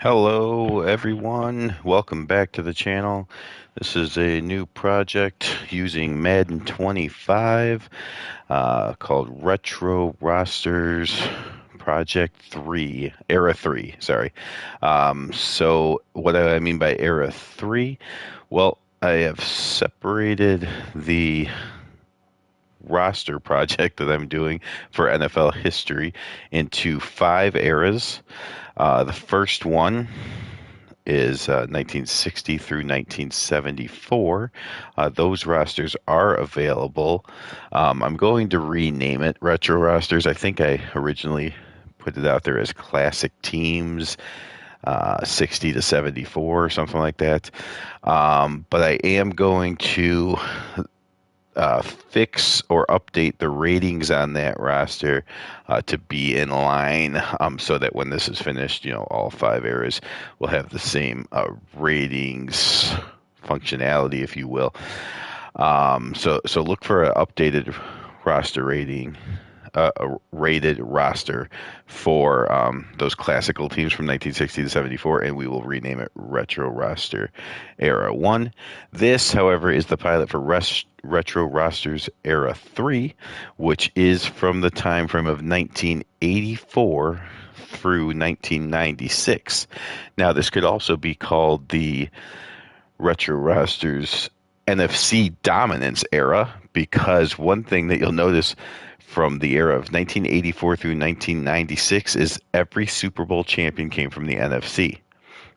Hello, everyone. Welcome back to the channel. This is a new project using Madden 25 called Retro Rosters Project 3, Era 3, sorry. So, what do I mean by Era 3? Well, I have separated the roster project that I'm doing for NFL history into five eras. The first one is 1960 through 1974. Those rosters are available. I'm going to rename it Retro Rosters. I think I originally put it out there as Classic Teams, 60 to 74 or something like that. But I am going to fix or update the ratings on that roster to be in line, so that when this is finished, all five eras will have the same ratings functionality, if you will. So look for an updated roster rating, a rated roster for those classical teams from 1960 to 74, and we will rename it Retro Roster Era 1. This, however, is the pilot for Retro Rosters Era 3, which is from the time frame of 1984 through 1996. Now, this could also be called the Retro Rosters NFC Dominance Era, because one thing that you'll notice from the era of 1984 through 1996 is every Super Bowl champion came from the NFC.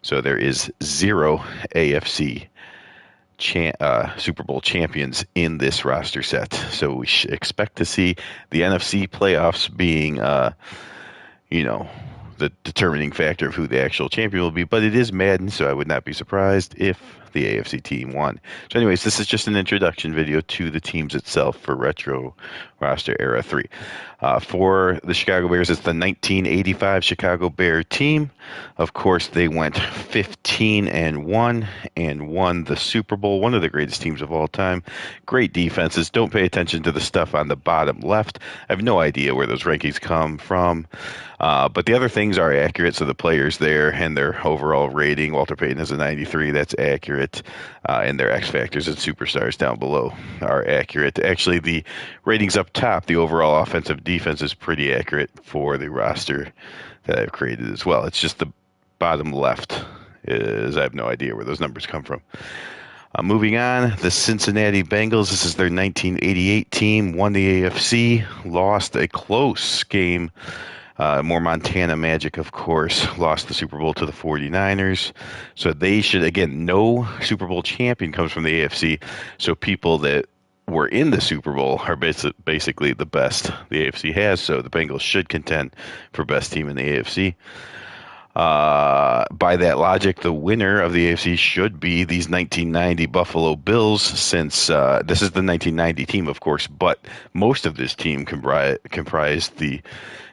So there is zero AFC Super Bowl champions in this roster set. So we expect to see the NFC playoffs being, you know, the determining factor of who the actual champion will be. But it is Madden, so I would not be surprised if the AFC team won. So anyways, this is just an introduction video to the teams itself for Retro Roster Era 3. For the Chicago Bears, it's the 1985 Chicago Bear team. Of course, they went 15-1 and won the Super Bowl, one of the greatest teams of all time. Great defenses. Don't pay attention to the stuff on the bottom left. I have no idea where those rankings come from. But the other things are accurate, so the players there and their overall rating, Walter Payton has a 93, that's accurate, and their X Factors and Superstars down below are accurate. Actually, the ratings up top, the overall offensive defense is pretty accurate for the roster that I've created as well. It's just the bottom left is, I have no idea where those numbers come from. Moving on, the Cincinnati Bengals. This is their 1988 team, won the AFC, lost a close game. More Montana Magic, of course, lost the Super Bowl to the 49ers. So they should, again, no Super Bowl champion comes from the AFC. So people that were in the Super Bowl are basically the best the AFC has. So the Bengals should contend for best team in the AFC. By that logic, the winner of the AFC should be these 1990 Buffalo Bills, since this is the 1990 team, of course, but most of this team comprised the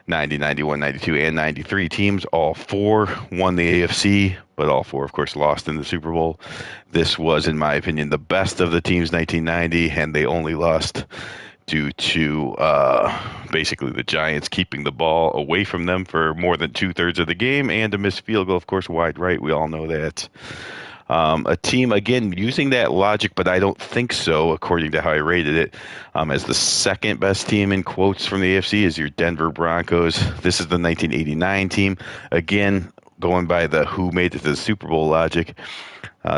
90, 91, 92, and 93 teams. All four won the AFC, but all four, of course, lost in the Super Bowl. This was, in my opinion, the best of the teams 1990, and they only lost due to basically the Giants keeping the ball away from them for more than 2/3 of the game, and a missed field goal, of course, wide right. We all know that. A team, again, using that logic, but I don't think so, according to how I rated it, as the second best team in quotes from the AFC is your Denver Broncos. This is the 1989 team. Again, going by the who made it to the Super Bowl logic,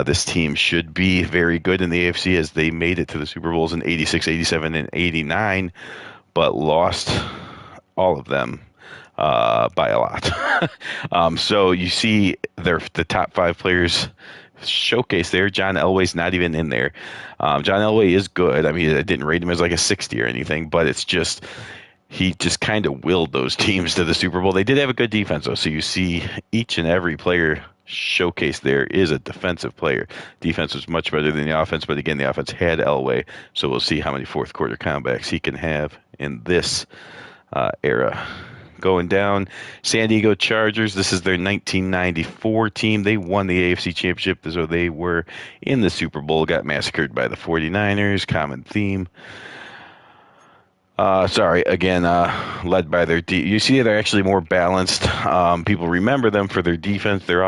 this team should be very good in the AFC, as they made it to the Super Bowls in 86, 87, and 89, but lost all of them by a lot. So you see the top five players showcase there. John Elway's not even in there. John Elway is good. I mean, I didn't rate him as like a 60 or anything, but it's just he just kind of willed those teams to the Super Bowl. They did have a good defense, though. So you see each and every player showcased there is a defensive player. Defense was much better than the offense, but again, the offense had Elway. So we'll see how many fourth quarter comebacks he can have in this era. Going down, San Diego Chargers. This is their 1994 team. They won the AFC Championship, so they were in the Super Bowl, got massacred by the 49ers. Common theme. Sorry, again, led by you see they're actually more balanced. People remember them for their defense. Their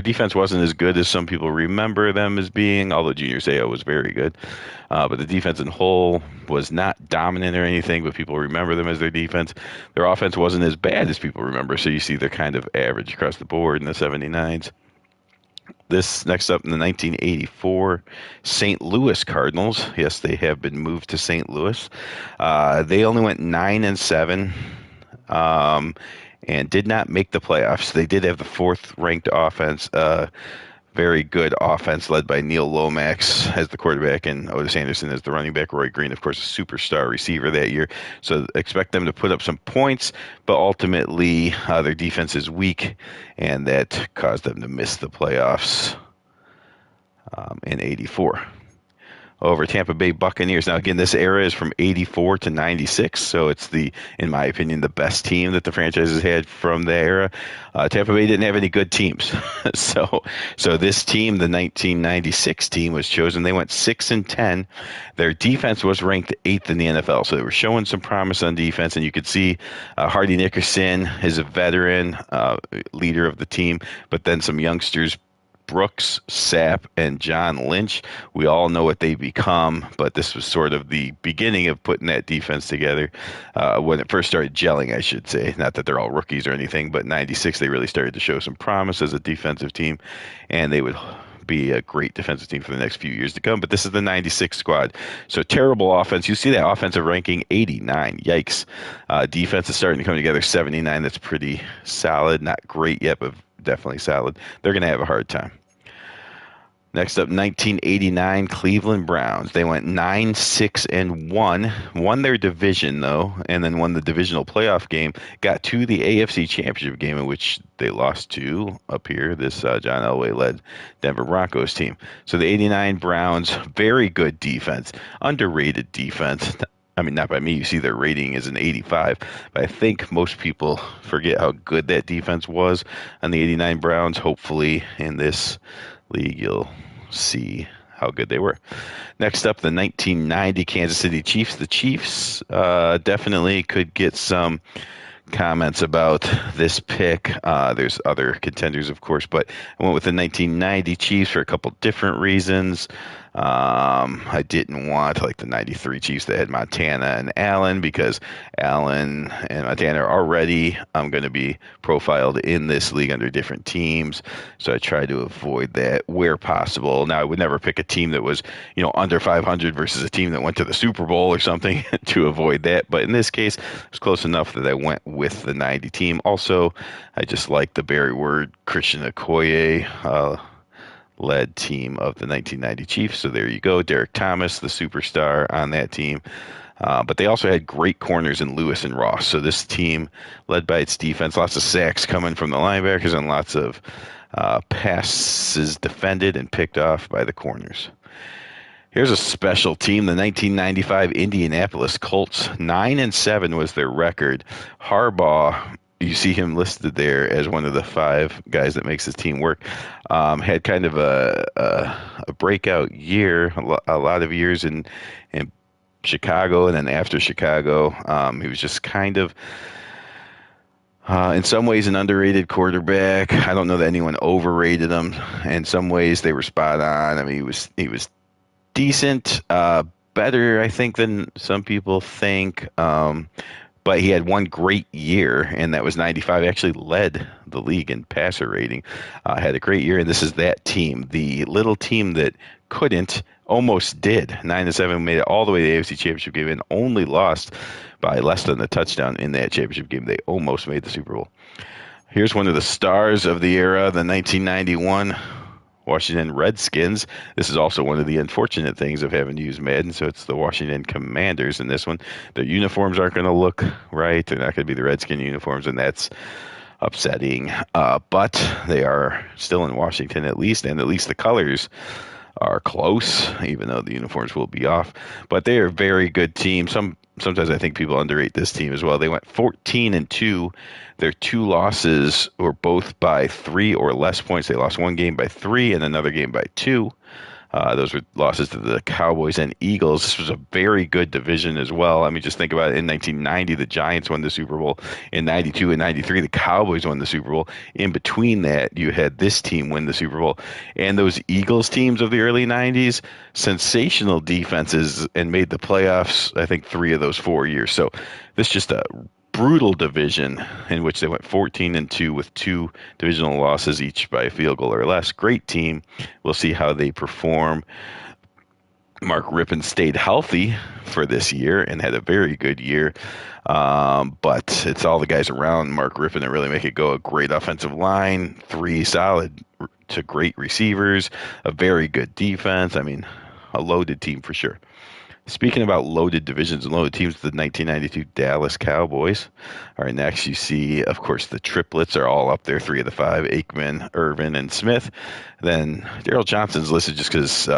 defense wasn't as good as some people remember them as being, although Junior Seau was very good. But the defense in whole was not dominant or anything, but people remember them as their defense. Their offense wasn't as bad as people remember, so you see they're kind of average across the board in the 79s. This next up in the 1984 St. Louis Cardinals. Yes, they have been moved to St. Louis. They only went 9-7, and did not make the playoffs. They did have the fourth ranked offense, very good offense led by Neil Lomax as the quarterback and Otis Anderson as the running back. Roy Green, of course, a superstar receiver that year. So expect them to put up some points, but ultimately their defense is weak, and that caused them to miss the playoffs in '84 over Tampa Bay Buccaneers. Now, again, this era is from '84 to '96, so it's in my opinion, the best team that the franchise has had from the era. Tampa Bay didn't have any good teams, so this team, the 1996 team, was chosen. They went 6-10. Their defense was ranked 8th in the NFL, so they were showing some promise on defense, and you could see Hardy Nickerson is a veteran leader of the team, but then some youngsters. Brooks, Sapp, and John Lynch. We all know what they become, but this was sort of the beginning of putting that defense together when it first started gelling, I should say. Not that they're all rookies or anything, but '96 they really started to show some promise as a defensive team, and they would be a great defensive team for the next few years to come. But this is the '96 squad. So terrible offense. You see that offensive ranking 89. Yikes. Defense is starting to come together 79. That's pretty solid. Not great yet, but definitely solid. They're going to have a hard time. Next up, 1989 Cleveland Browns. They went 9-6-1, won their division though, and then won the divisional playoff game. Got to the AFC Championship game, in which they lost to up here this John Elway-led Denver Broncos team. So the '89 Browns, very good defense, underrated defense. I mean, not by me. You see their rating is an 85, but I think most people forget how good that defense was on the '89 Browns. Hopefully, in this league, you'll see how good they were. Next up, the 1990 Kansas City Chiefs. The Chiefs definitely could get some comments about this pick. There's other contenders, of course, but I went with the 1990 Chiefs for a couple different reasons. I didn't want like the '93 Chiefs that had Montana and Allen, because Allen and Montana are already going to be profiled in this league under different teams. So I tried to avoid that where possible. Now, I would never pick a team that was, under 500 versus a team that went to the Super Bowl or something to avoid that. But in this case, it was close enough that I went with the '90 team. Also, I just like the Barry Ward, Christian Okoye, led team of the 1990 Chiefs. So there you go. Derek Thomas, the superstar on that team. But they also had great corners in Lewis and Ross. So this team, led by its defense, lots of sacks coming from the linebackers and lots of passes defended and picked off by the corners. Here's a special team, the 1995 Indianapolis Colts. 9-7 was their record. Harbaugh, you see him listed there as one of the 5 guys that makes his team work. Had kind of a breakout year, a lot of years in Chicago, and then after Chicago, he was just kind of, in some ways, an underrated quarterback. I don't know that anyone overrated him. In some ways, they were spot on. I mean, he was decent, better, I think, than some people think. But he had one great year, and that was '95. He actually led the league in passer rating. Had a great year, and this is that team. The little team that couldn't, almost did. 9-7, made it all the way to the AFC Championship game, and only lost by less than a touchdown in that championship game. They almost made the Super Bowl. Here's one of the stars of the era, the 1991 Washington Redskins. This is also one of the unfortunate things of having to use Madden, so it's the Washington Commanders in this one. Their uniforms aren't going to look right. They're not going to be the Redskin uniforms, and that's upsetting. But they are still in Washington at least, and at least the colors are close, even though the uniforms will be off. But they are a very good team. Sometimes I think people underrate this team as well. They went 14-2. Their 2 losses were both by 3 or less points. They lost one game by 3 and another game by 2. Those were losses to the Cowboys and Eagles. This was a very good division as well. I mean, just think about it. In 1990, the Giants won the Super Bowl. In 92 and 93, the Cowboys won the Super Bowl. In between that, you had this team win the Super Bowl. And those Eagles teams of the early 90s, sensational defenses and made the playoffs, I think, 3 of those 4 years. So this is just a brutal division in which they went 14-2 with 2 divisional losses each by a field goal or less. Great team. We'll see how they perform. Mark Rippon stayed healthy for this year and had a very good year. But it's all the guys around Mark Rippon that really make it go. A great offensive line, 3 solid to great receivers, a very good defense. I mean, a loaded team for sure. Speaking about loaded divisions and loaded teams, the 1992 Dallas Cowboys. All right, next you see, of course, the triplets are all up there, 3 of the 5, Aikman, Irvin, and Smith. Then Daryl Johnson's listed just because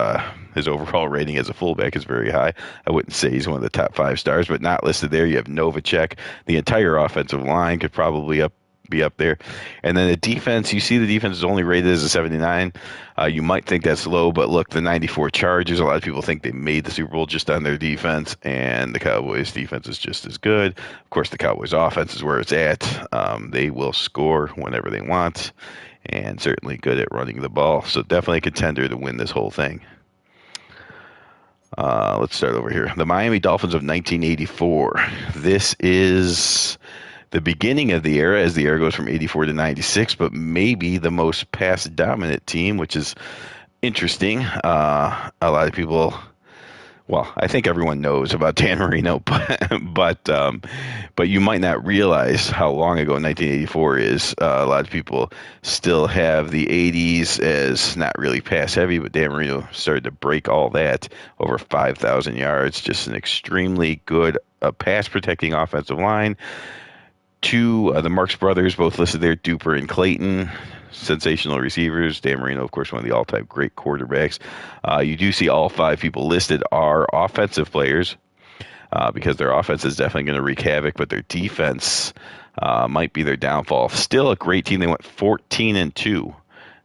his overall rating as a fullback is very high. I wouldn't say he's one of the top 5 stars, but not listed there. You have Novacek. The entire offensive line could probably be up there. And then the defense, you see the defense is only rated as a 79. You might think that's low, but look, the 94 Chargers, a lot of people think they made the Super Bowl just on their defense, and the Cowboys' defense is just as good. Of course, the Cowboys' offense is where it's at. They will score whenever they want, and certainly good at running the ball. So definitely a contender to win this whole thing. Let's start over here. The Miami Dolphins of 1984. This is the beginning of the era, as the era goes from 84 to 96, but maybe the most pass dominant team, which is interesting. A lot of people, well, I think everyone knows about Dan Marino, but you might not realize how long ago 1984 is. A lot of people still have the 80s as not really pass heavy, but Dan Marino started to break all that, over 5,000 yards, just an extremely good pass protecting offensive line. The Marx brothers, both listed there, Duper and Clayton, sensational receivers. Dan Marino, of course, one of the all-time great quarterbacks. You do see all 5 people listed are offensive players because their offense is definitely going to wreak havoc, but their defense might be their downfall. Still a great team. They went 14-2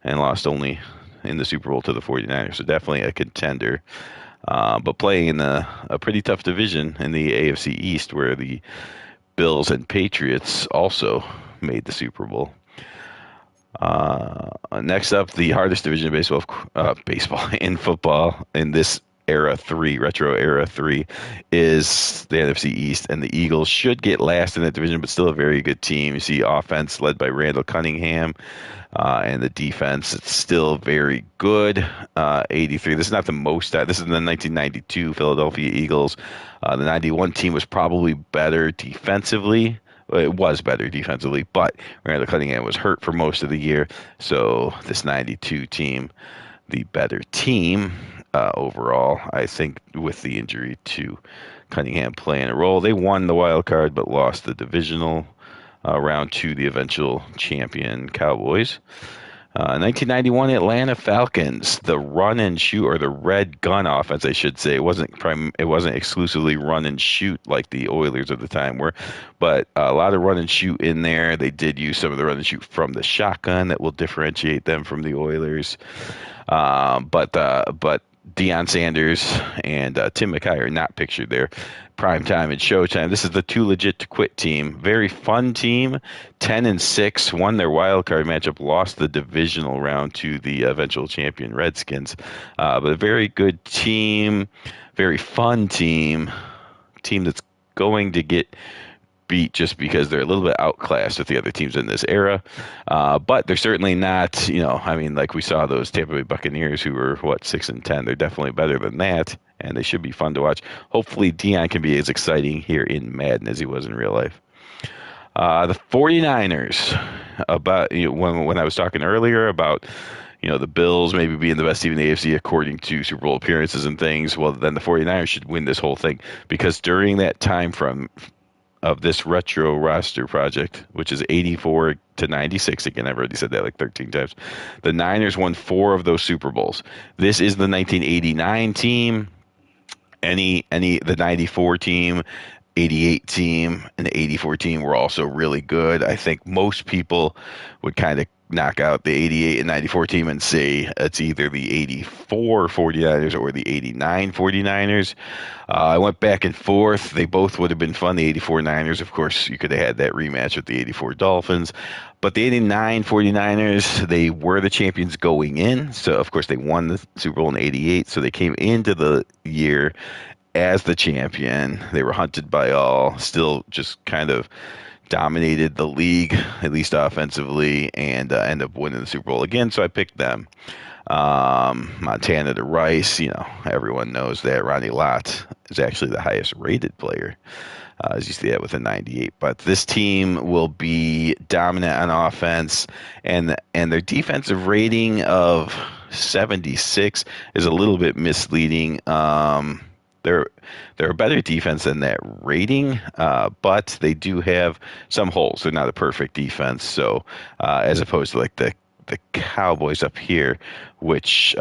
and lost only in the Super Bowl to the 49ers, so definitely a contender. But playing in a pretty tough division in the AFC East where the Bills and Patriots also made the Super Bowl. Next up, the hardest division of baseball in football in this retro era 3, is the NFC East, and the Eagles should get last in that division, but still a very good team. You see offense led by Randall Cunningham, and the defense, it's still very good. 83. This is not the most. This is the 1992 Philadelphia Eagles. The 91 team was probably better defensively. It was better defensively, but Randall Cunningham was hurt for most of the year. So this 92 team, the better team overall, I think, with the injury to Cunningham playing a role. They won the wild card, but lost the divisional round to the eventual champion Cowboys. 1991 Atlanta Falcons, the run and shoot, or the red gun offense, I should say. It wasn't exclusively run and shoot like the Oilers of the time were, but a lot of run and shoot in there. They did use some of the run and shoot from the shotgun that will differentiate them from the Oilers. But Deion Sanders and Tim McKay are not pictured there. Primetime and Showtime. This is the Too Legit to Quit team. Very fun team. 10-6, won their wild card matchup, lost the divisional round to the eventual champion Redskins. But a very good team, very fun team that's going to get beat just because they're a little bit outclassed with the other teams in this era. But they're certainly not, like we saw those Tampa Bay Buccaneers who were, 6-10. They're definitely better than that, and they should be fun to watch. Hopefully Deion can be as exciting here in Madden as he was in real life. The 49ers, about when I was talking earlier about the Bills maybe being the best team in the AFC according to Super Bowl appearances and things, well, then the 49ers should win this whole thing, because during that time of this retro roster project, which is 84 to 96. Again, I've already said that like 13 times. The Niners won 4 of those Super Bowls. This is the 1989 team. The 94 team '88 team and the '84 team were also really good. I think most people would kind of knock out the '88 and '94 team and say it's either the '84 49ers or the '89 49ers. I went back and forth. They both would have been fun. The '84 Niners, of course, you could have had that rematch with the '84 Dolphins. But the '89 49ers, they were the champions going in. So, of course, they won the Super Bowl in '88. So they came into the year as the champion. They were hunted by all, still just kind of dominated the league, at least offensively, and end up winning the Super Bowl again. So I picked them. Montana to Rice, everyone knows that Ronnie Lott is actually the highest rated player, as you see that with a 98. But this team will be dominant on offense, and their defensive rating of 76 is a little bit misleading. They're a better defense than that rating, but they do have some holes. They're not a perfect defense, so as opposed to like the Cowboys up here, which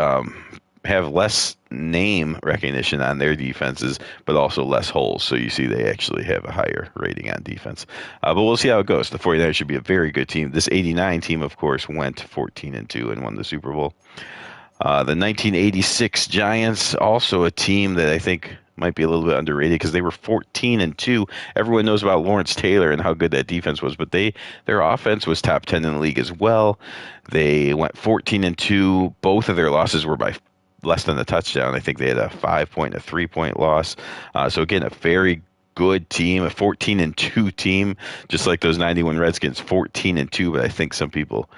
have less name recognition on their defenses, but also less holes. So you see they actually have a higher rating on defense. But we'll see how it goes. The 49ers should be a very good team. This '89 team, of course, went 14-2 and won the Super Bowl. The 1986 Giants, also a team that I think might be a little bit underrated because they were 14-2. Everyone knows about Lawrence Taylor and how good that defense was, but their offense was top 10 in the league as well. They went 14-2. Both of their losses were by less than a touchdown. I think they had a 5-point and a 3-point loss. So again, a very good team, a 14-2 team, just like those 91 Redskins, 14-2. But I think some people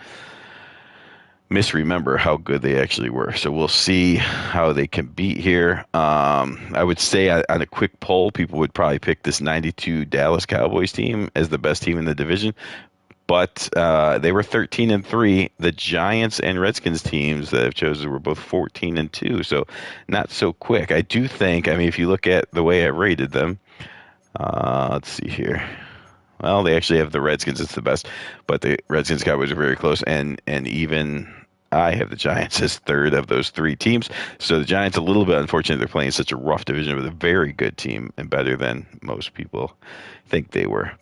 misremember how good they actually were. So we'll see how they can beat here. I would say on a quick poll, people would probably pick this 92 Dallas Cowboys team as the best team in the division. But they were 13-3. The Giants and Redskins teams that I've chosen were both 14-2. So not so quick. I do think, if you look at the way I rated them, let's see here. Well, they actually have the Redskins. It's the best, but the Redskins Cowboys are very close, and even I have the Giants as third of those three teams. So the Giants a little bit unfortunate they're playing such a rough division with a very good team and better than most people think they were.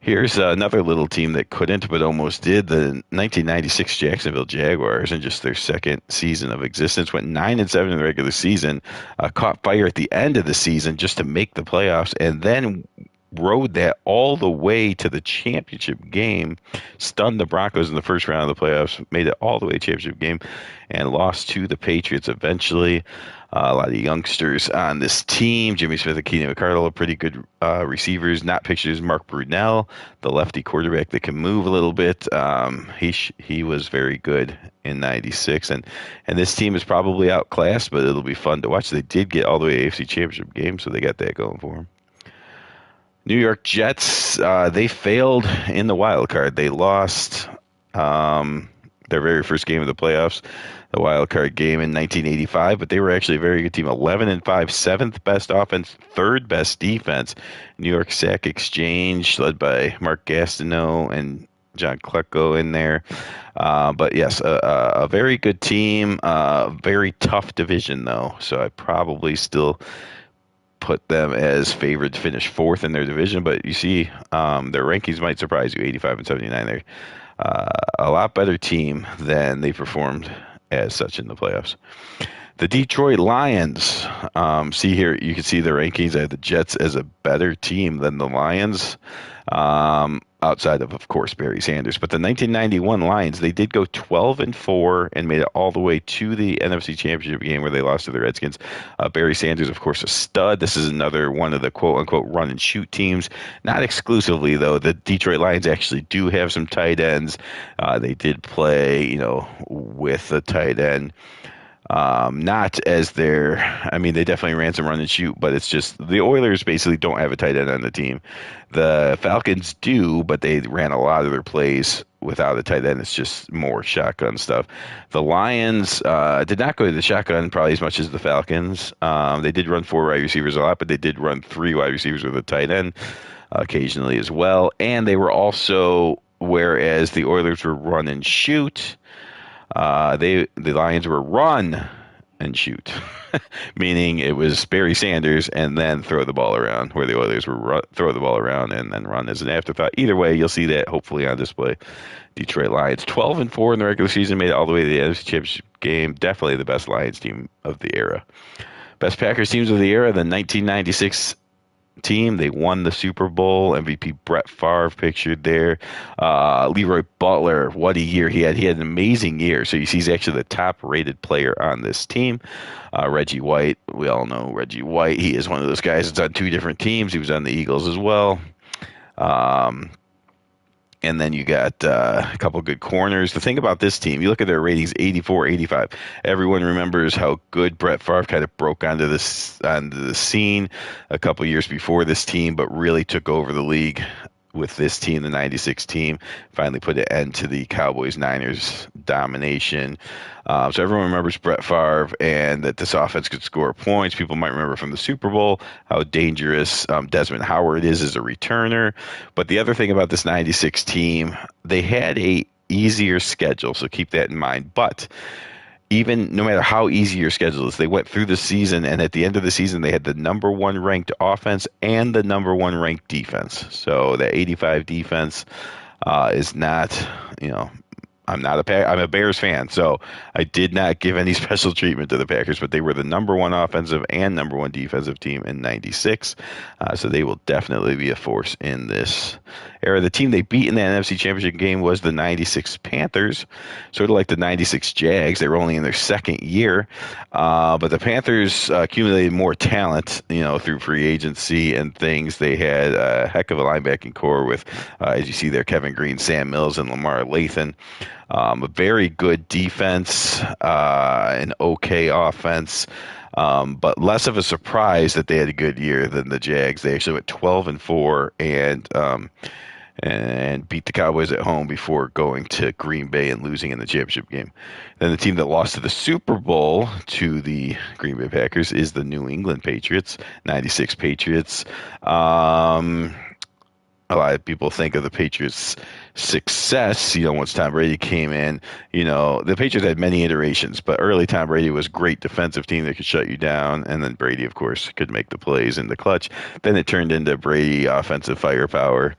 Here's another little team that couldn't but almost did. The 1996 Jacksonville Jaguars, in just their second season of existence, went 9-7 in the regular season, caught fire at the end of the season just to make the playoffs, and then rode that all the way to the championship game, stunned the Broncos in the first round of the playoffs, made it all the way to the championship game, and lost to the Patriots eventually. A lot of youngsters on this team. Jimmy Smith and Keenan McCardle are pretty good receivers. Not pictures Mark Brunell, the lefty quarterback that can move a little bit. He was very good in '96, and this team is probably outclassed, but it'll be fun to watch. They did get all the way to the AFC Championship game, so they got that going for them. New York Jets, they failed in the wild card. They lost their very first game of the playoffs, the wild card game in 1985, but they were actually a very good team. 11-5, seventh best offense, third best defense. New York Sack Exchange, led by Mark Gastineau and John Klecko in there. But yes, a very good team, very tough division though. So I probably still put them as favored to finish fourth in their division, but you see their rankings might surprise you. 85-79, they're a lot better team than they performed as such in the playoffs. The Detroit Lions, see here, you can see the rankings. I have the Jets as a better team than the Lions, outside of course, Barry Sanders. But the 1991 Lions, they did go 12-4 and made it all the way to the NFC Championship game where they lost to the Redskins. Barry Sanders, of course, a stud. This is another one of the quote-unquote run-and-shoot teams. Not exclusively, though. The Detroit Lions actually do have some tight ends. They did play, with a tight end. Not as their, they definitely ran some run and shoot, but it's just the Oilers basically don't have a tight end on the team. The Falcons do, but they ran a lot of their plays without a tight end. It's just more shotgun stuff. The Lions did not go to the shotgun probably as much as the Falcons. They did run 4 wide receivers a lot, but they did run 3 wide receivers with a tight end occasionally as well. And they were also, whereas the Oilers were run and shoot, the Lions were run and shoot, meaning it was Barry Sanders and then throw the ball around, where the Oilers were throw the ball around and then run as an afterthought. Either way, you'll see that hopefully on display. Detroit Lions 12-4 in the regular season, made it all the way to the NFC Championship game. Definitely the best Lions team of the era. Best Packers teams of the era, the 1996 team. They won the Super Bowl. MVP Brett Favre pictured there. Leroy Butler, what a year he had. He had an amazing year. So you see he's actually the top rated player on this team. Reggie White, we all know Reggie White. He is one of those guys that's on two different teams. He was on the Eagles as well. Um, and then you got a couple good corners. The thing about this team, you look at their ratings, 84, 85. Everyone remembers how good Brett Favre kind of broke onto the scene a couple years before this team, but really took over the league with this team, the 96 team, finally put an end to the Cowboys-Niners domination. So everyone remembers Brett Favre and that this offense could score points. People might remember from the Super Bowl how dangerous Desmond Howard is as a returner. But the other thing about this 96 team, they had a easier schedule, so keep that in mind. But even no matter how easy your schedule is, they went through the season, and at the end of the season, they had the number one ranked offense and the number one ranked defense. So that 85 defense is not, you know, I'm a Bears fan, so I did not give any special treatment to the Packers, but they were the number one offensive and number one defensive team in '96, so they will definitely be a force in this era. The team they beat in that NFC Championship game was the '96 Panthers, sort of like the '96 Jags. They were only in their second year, but the Panthers accumulated more talent, you know, through free agency and things. They had a heck of a linebacking core with, as you see there, Kevin Green, Sam Mills, and Lamar Lathan. A very good defense, an okay offense, but less of a surprise that they had a good year than the Jags. They actually went 12-4 and beat the Cowboys at home before going to Green Bay and losing in the championship game. Then the team that lost to the Super Bowl to the Green Bay Packers is the New England Patriots, 96 Patriots. A lot of people think of the Patriots' success, you know, once Tom Brady came in. You know, the Patriots had many iterations, but early Tom Brady was a great defensive team that could shut you down, and then Brady, of course, could make the plays in the clutch. Then it turned into Brady offensive firepower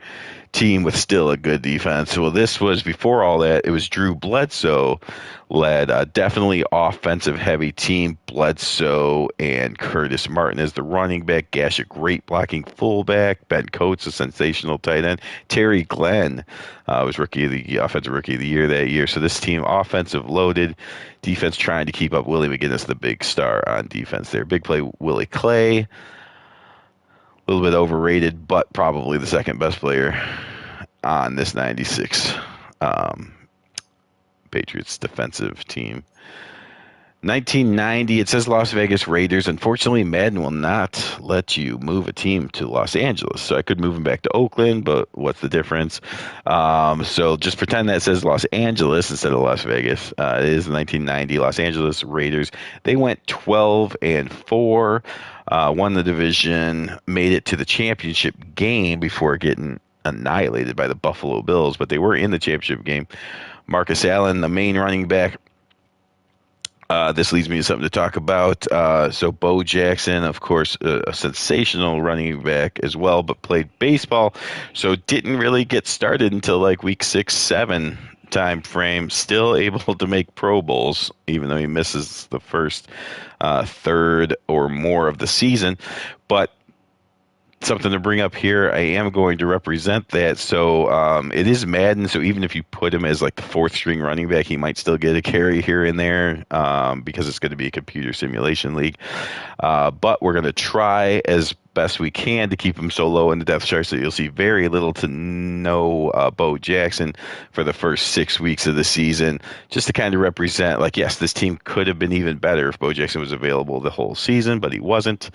team with still a good defense. Well, this was before all that. It was Drew Bledsoe led, definitely offensive heavy team. Bledsoe and Curtis Martin as the running back. Gash, a great blocking fullback. Ben Coates, a sensational tight end. Terry Glenn was offensive rookie of the year that year. So this team, offensive loaded, defense trying to keep up. Willie McGinnis, the big star on defense there. Big play, Willie Clay. A little bit overrated, but probably the second best player on this 96 Patriots defensive team. 1990, it says Las Vegas Raiders. Unfortunately, Madden will not let you move a team to Los Angeles. So I could move them back to Oakland, but what's the difference? So just pretend that it says Los Angeles instead of Las Vegas. It is the 1990 Los Angeles Raiders. They went 12-4, won the division, made it to the championship game before getting annihilated by the Buffalo Bills, but they were in the championship game. Marcus Allen, the main running back. This leads me to something to talk about. So Bo Jackson, of course, a sensational running back as well, but played baseball, so didn't really get started until like week 6, 7 time frame. Still able to make Pro Bowls, even though he misses the first third or more of the season. But something to bring up here, I am going to represent that. So it is Madden, so even if you put him as like the fourth string running back, he might still get a carry here and there because it's going to be a computer simulation league. But we're going to try as best we can to keep him so low in the depth chart so you'll see very little to no Bo Jackson for the first 6 weeks of the season, just to kind of represent, like, yes, this team could have been even better if Bo Jackson was available the whole season, but he wasn't.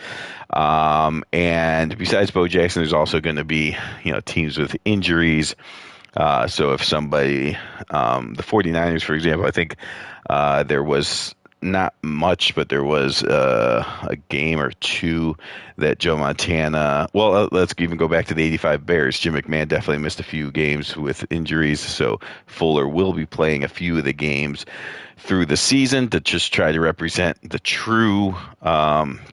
And besides Bo Jackson, there's also going to be, you know, teams with injuries. So if somebody, the 49ers, for example, I think there was not much, but there was a game or two that Joe Montana. Well, let's even go back to the '85 Bears. Jim McMahon definitely missed a few games with injuries, so Fuller will be playing a few of the games through the season to just try to represent the true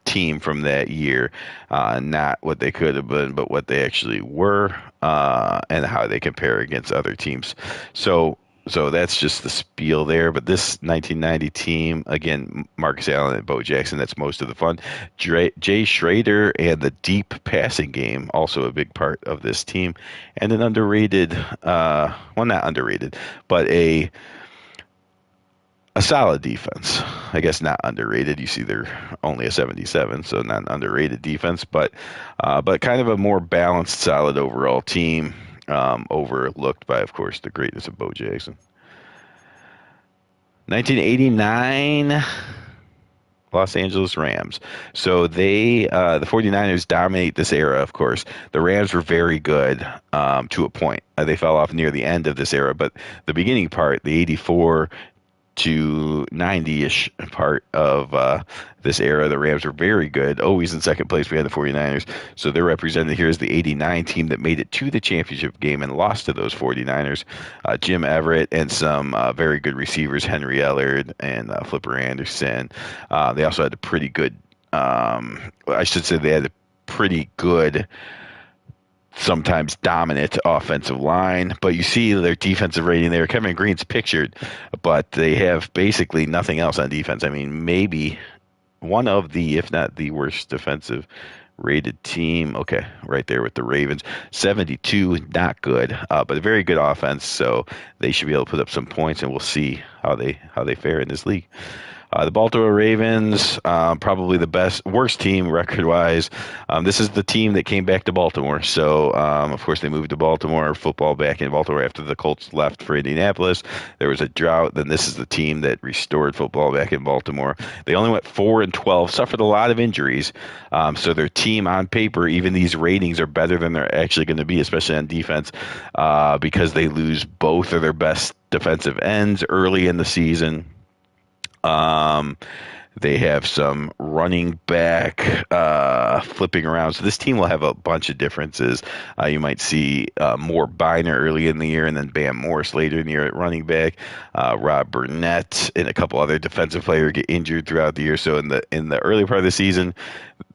team from that year, not what they could have been, but what they actually were, and how they compare against other teams. So. So that's just the spiel there. But this 1990 team, again, Marcus Allen and Bo Jackson, that's most of the fun. Jay Schrader and the deep passing game, also a big part of this team. And an underrated, well, not underrated, but a solid defense. I guess not underrated. You see, they're only a 77, so not an underrated defense, but kind of a more balanced, solid overall team. Overlooked by, of course, the greatness of Bo Jackson. 1989 Los Angeles Rams. So the 49ers dominate this era, of course. The Rams were very good to a point. They fell off near the end of this era, but the beginning part, the 84 to 90-ish part of this era, the Rams were very good. Always in second place, we had the 49ers. So they're represented here as the '89 team that made it to the championship game and lost to those 49ers. Jim Everett and some very good receivers, Henry Ellard and Flipper Anderson. They also had a pretty good, I should say they had a pretty good, sometimes dominant offensive line, but you see their defensive rating there. Kevin Green's pictured, but they have basically nothing else on defense. I mean, maybe one of the, if not the worst defensive rated team. Okay, right there with the Ravens. 72, not good, but a very good offense, so they should be able to put up some points, and we'll see how they fare in this league. The Baltimore Ravens, probably the worst team record-wise. This is the team that came back to Baltimore. So, of course, they moved to Baltimore, football back in Baltimore after the Colts left for Indianapolis. There was a drought. Then this is the team that restored football back in Baltimore. They only went 4-12, suffered a lot of injuries. So their team on paper, even these ratings are better than they're actually going to be, especially on defense, because they lose both of their best defensive ends early in the season. They have some running back flipping around. So this team will have a bunch of differences. You might see more Biner early in the year and then Bam Morris later in the year at running back. Rob Burnett and a couple other defensive players get injured throughout the year. So in the early part of the season,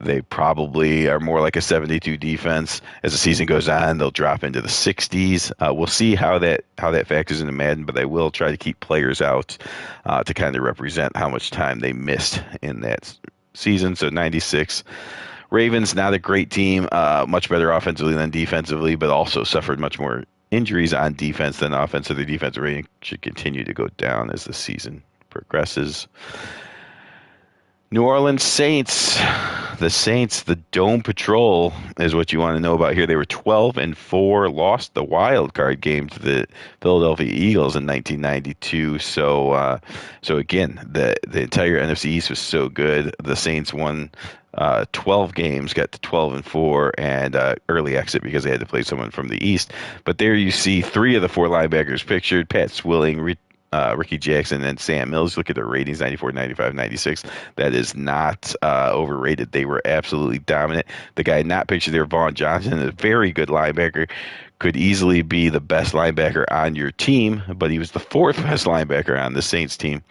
they probably are more like a 72 defense. As the season goes on, they'll drop into the 60s. We'll see how that factors into Madden, but they will try to keep players out to kind of represent how much time they missed in that season. So 96. Ravens, not a great team, much better offensively than defensively, but also suffered much more injuries on defense than offense. So their defensive rating should continue to go down as the season progresses. New Orleans Saints. The Saints, the Dome Patrol is what you want to know about here. They were 12-4, lost the wild card game to the Philadelphia Eagles in 1992. So again, the entire NFC East was so good. The Saints won 12 games, got to 12-4, and early exit because they had to play someone from the East. But there you see three of the four linebackers pictured: Pat Swilling, Ricky Jackson, and Sam Mills. Look at their ratings: 94, 95, 96. That is not overrated. They were absolutely dominant. The guy not pictured there, Vaughn Johnson, a very good linebacker, could easily be the best linebacker on your team, but he was the fourth best linebacker on the Saints team.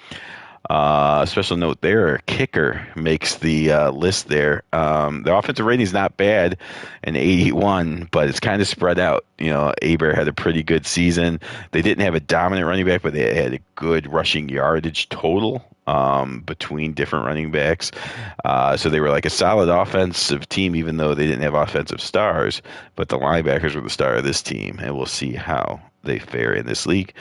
Special note there, kicker makes the list there. The offensive rating is not bad, an 81, but it's kind of spread out. You know, Aber had a pretty good season. They didn't have a dominant running back, but they had a good rushing yardage total between different running backs. So they were like a solid offensive team, even though they didn't have offensive stars. But the linebackers were the star of this team, and we'll see how they fare in this league.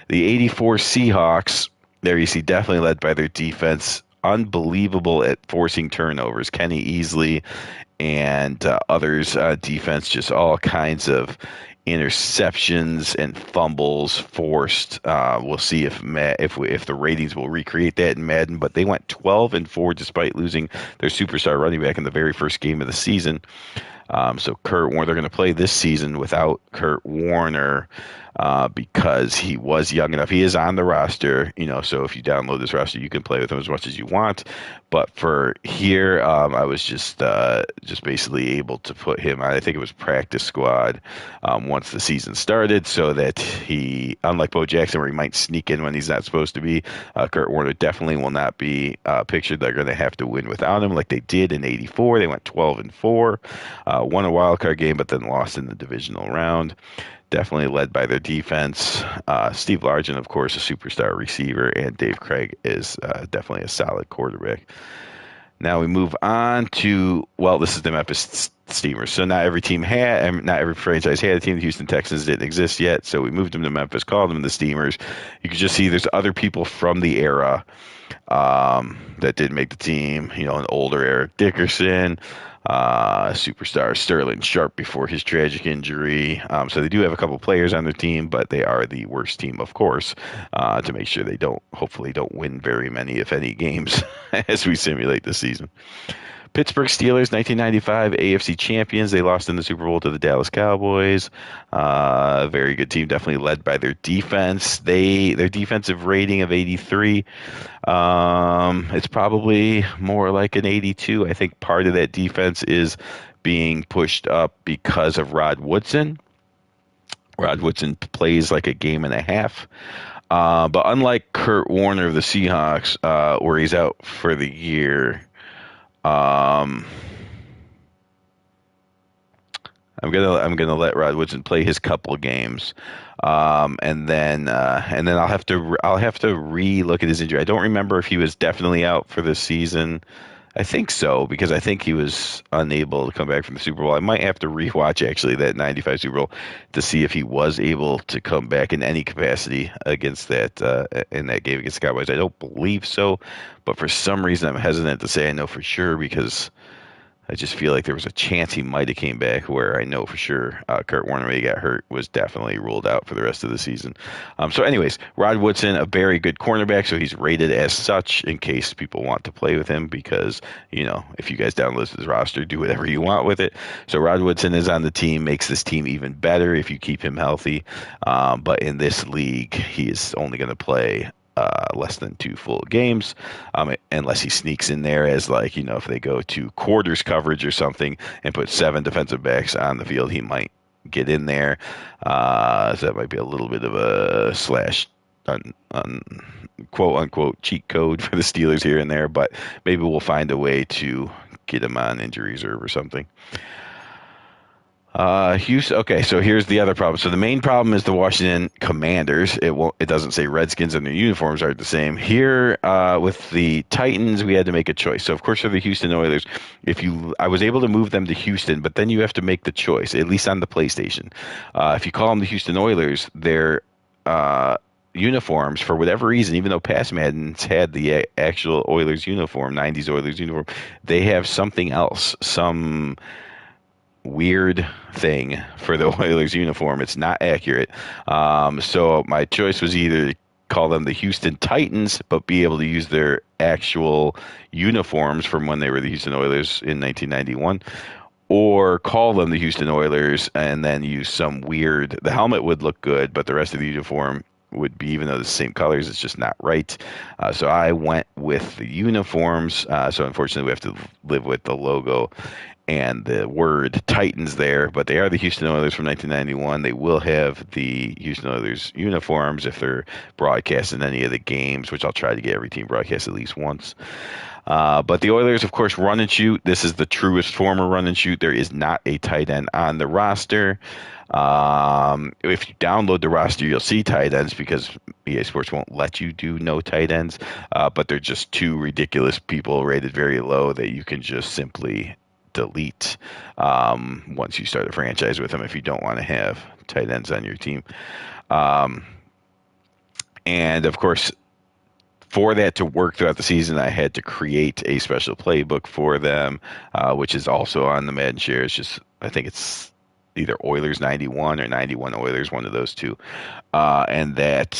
The 84 Seahawks. There you see, definitely led by their defense. Unbelievable at forcing turnovers. Kenny Easley and others defense, just all kinds of interceptions and fumbles forced. We'll see if the ratings will recreate that in Madden. But they went 12-4 despite losing their superstar running back in the very first game of the season. So Kurt Warner, they're going to play this season without Kurt Warner. because he was young enough. He is on the roster, so if you download this roster, you can play with him as much as you want. But for here, I was just basically able to put him on, I think it was practice squad once the season started, so that he, unlike Bo Jackson, where he might sneak in when he's not supposed to be, Kurt Warner definitely will not be pictured. They're going to have to win without him, like they did in '84. They went 12-4, won a wild card game, but then lost in the divisional round. Definitely led by their defense. Steve Largent, of course, a superstar receiver, and Dave Craig is definitely a solid quarterback. Now we move on to, well, this is the Memphis Steamers. So not every team had, not every franchise had a team. The Houston Texans didn't exist yet, so we moved them to Memphis, called them the Steamers. You can just see there's other people from the era that did make the team. An older Eric Dickerson, superstar Sterling Sharp before his tragic injury. So they do have a couple players on their team, but they are the worst team, of course, to make sure they hopefully don't win very many, if any, games as we simulate the season. Pittsburgh Steelers, 1995 AFC champions. They lost in the Super Bowl to the Dallas Cowboys. Very good team, definitely led by their defense. Their defensive rating of 83. It's probably more like an 82. I think part of that defense is being pushed up because of Rod Woodson. Rod Woodson plays like a game and a half. But unlike Kurt Warner of the Seahawks, where he's out for the year, I'm gonna let Rod Woodson play his couple of games, and then I'll have to re-look at his injury. I don't remember if he was definitely out for the season. I think so, because I think he was unable to come back from the Super Bowl. I might have to rewatch actually that '95 Super Bowl to see if he was able to come back in any capacity against that in that game against the Cowboys. I don't believe so, but for some reason I'm hesitant to say I know for sure, because I just feel like there was a chance he might have came back, where I know for sure Kurt Warner, when he got hurt, was definitely ruled out for the rest of the season. So anyways, Rod Woodson, a very good cornerback, so he's rated as such in case people want to play with him, because, if you guys download his roster, do whatever you want with it. So Rod Woodson is on the team, makes this team even better if you keep him healthy. But in this league, he is only going to play less than 2 full games, unless he sneaks in there as, like, if they go to quarters coverage or something and put 7 defensive backs on the field, he might get in there. So that might be a little bit of a slash on quote unquote cheat code for the Steelers here and there, but maybe we'll find a way to get him on injury reserve or something. Houston. Okay, so here's the other problem. So the main problem is the Washington Commanders. It doesn't say Redskins, and their uniforms aren't the same. Here, with the Titans, we had to make a choice. So of course, for the Houston Oilers, I was able to move them to Houston, but then you have to make the choice, at least on the PlayStation. If you call them the Houston Oilers, their uniforms, for whatever reason, even though past Maddens had the actual Oilers uniform, '90s Oilers uniform, they have something else, some weird thing for the Oilers uniform. It's not accurate. So my choice was either to call them the Houston Titans, but be able to use their actual uniforms from when they were the Houston Oilers in 1991, or call them the Houston Oilers and then use some weird, the helmet would look good, but the rest of the uniform would be, even though the same colors, it's just not right. So I went with the uniforms. So unfortunately, we have to live with the logo and the word Titans there, but they are the Houston Oilers from 1991. They will have the Houston Oilers uniforms if they're broadcast in any of the games, which I'll try to get every team broadcast at least once. But the Oilers, of course, run and shoot. This is the truest form of run and shoot. There is not a tight end on the roster. If you download the roster, you'll see tight ends, because EA Sports won't let you do no tight ends. But they're just 2 ridiculous people rated very low that you can just simply delete once you start a franchise with them, if you don't want to have tight ends on your team. And of course, for that to work throughout the season, I had to create a special playbook for them, which is also on the Madden Share. It's just, I think it's either Oilers 91 or 91 Oilers, one of those two. And that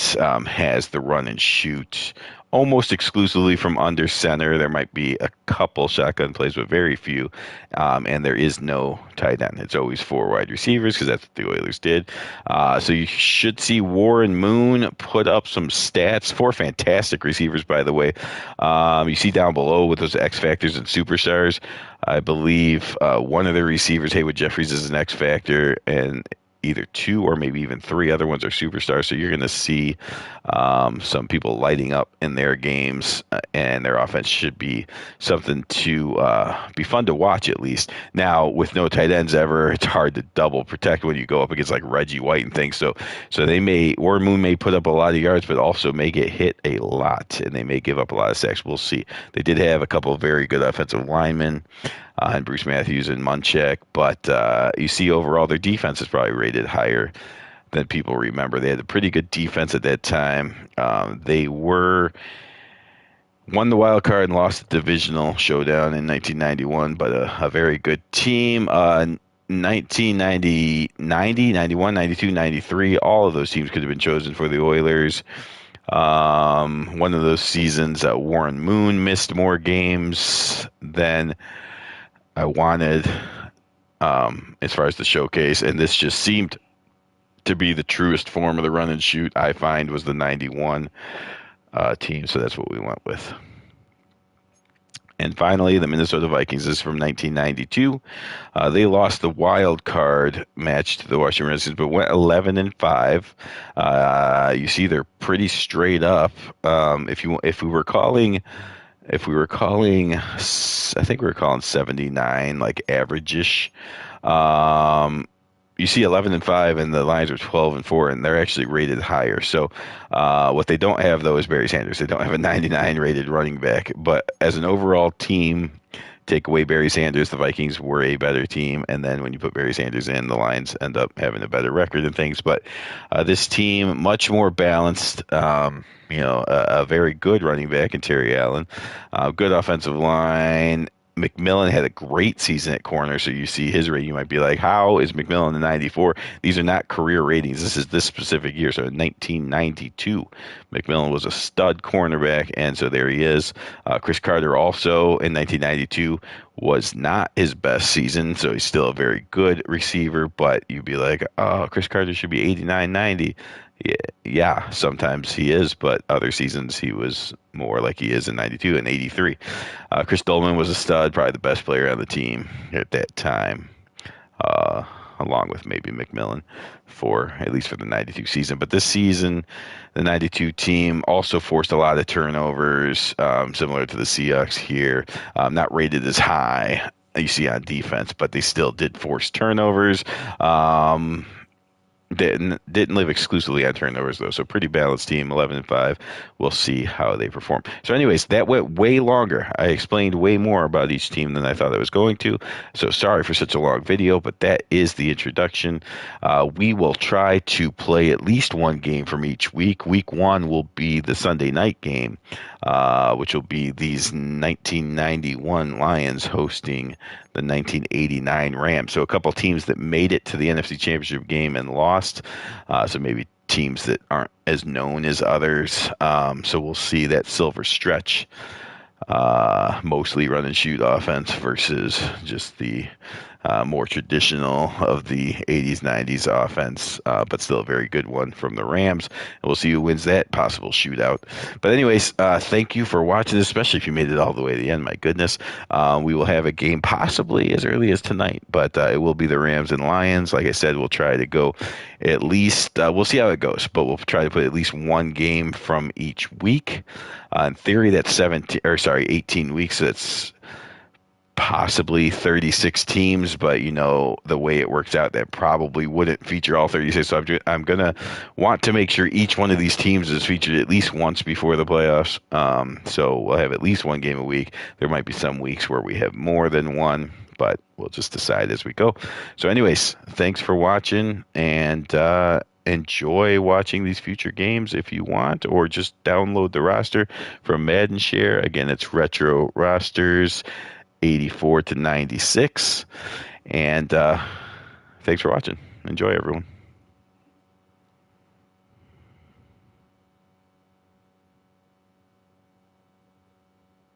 has the run and shoot almost exclusively from under center. There might be a couple shotgun plays, but very few. And there is no tight end. It's always four wide receivers because that's what the Oilers did. So you should see Warren Moon put up some stats. Four fantastic receivers, by the way. You see down below with those X Factors and Superstars. I believe one of the receivers, Haywood Jeffries, is an X Factor, and either two or maybe even three other ones are superstars. So you're going to see some people lighting up in their games, and their offense should be something to be fun to watch at least. Now, with no tight ends ever, it's hard to double protect when you go up against like Reggie White and things. So Warren Moon may put up a lot of yards, but also may get hit a lot, and they may give up a lot of sacks. We'll see. They did have a couple of very good offensive linemen. And Bruce Matthews and Munchak, but you see overall their defense is probably rated higher than people remember. They had a pretty good defense at that time. They won the wild card and lost the divisional showdown in 1991, but a very good team. 1990, 90, 91, 92, 93, all of those teams could have been chosen for the Oilers. One of those seasons, Warren Moon missed more games than I wanted as far as the showcase, and this just seemed to be the truest form of the run and shoot. I find was the 91 team, so that's what we went with. And finally, the Minnesota Vikings. This is from 1992. They lost the wild card match to the Washington Redskins, but went 11-5. You see, they're pretty straight up. If we were calling, I think we were calling 79 like average-ish. You see 11-5, and the Lions are 12-4, and they're actually rated higher. So what they don't have, though, is Barry Sanders. They don't have a 99 rated running back. But as an overall team, take away Barry Sanders, the Vikings were a better team. And then when you put Barry Sanders in, the Lions end up having a better record and things. But this team, much more balanced. A very good running back in Terry Allen, good offensive line. McMillan had a great season at corner, so you see his rating. You might be like, how is McMillan a 94? These are not career ratings. This is this specific year. So in 1992, McMillan was a stud cornerback, and so there he is. Chris Carter also in 1992 was not his best season, so he's still a very good receiver, but you'd be like, oh, Chris Carter should be 89, 90. Yeah, sometimes he is, but other seasons he was more like he is in 92 and 83. Chris Dolman was a stud, probably the best player on the team at that time, along with maybe McMillan at least for the 92 season. But this season, the 92 team also forced a lot of turnovers, similar to the Seahawks here, not rated as high you see on defense, but they still did force turnovers. Didn't live exclusively on turnovers, though, so pretty balanced team, 11-5. We'll see how they perform. So anyways, that went way longer. I explained way more about each team than I thought I was going to, so sorry for such a long video, but that is the introduction. We will try to play at least one game from each week. Week 1 will be the Sunday night game, which will be these 1991 Lions hosting the 1989 Rams. So a couple teams that made it to the NFC Championship game and lost. So maybe teams that aren't as known as others. So we'll see that silver stretch, mostly run and shoot offense versus just the more traditional of the 80s, 90s offense, but still a very good one from the Rams. And we'll see who wins that possible shootout. But anyways, thank you for watching, especially if you made it all the way to the end. My goodness. We will have a game possibly as early as tonight, but it will be the Rams and Lions. Like I said, we'll try to go at least, we'll see how it goes, but we'll try to put at least one game from each week. In theory, that's 18 weeks. That's possibly 36 teams, but the way it works out, that probably wouldn't feature all 36. So I'm gonna want to make sure each one of these teams is featured at least once before the playoffs. So we'll have at least one game a week. There might be some weeks where we have more than one, but we'll just decide as we go. So anyways, thanks for watching, and enjoy watching these future games if you want, or just download the roster from Madden Share. Again, it's Retro Rosters 84 to 96. And thanks for watching. Enjoy, everyone.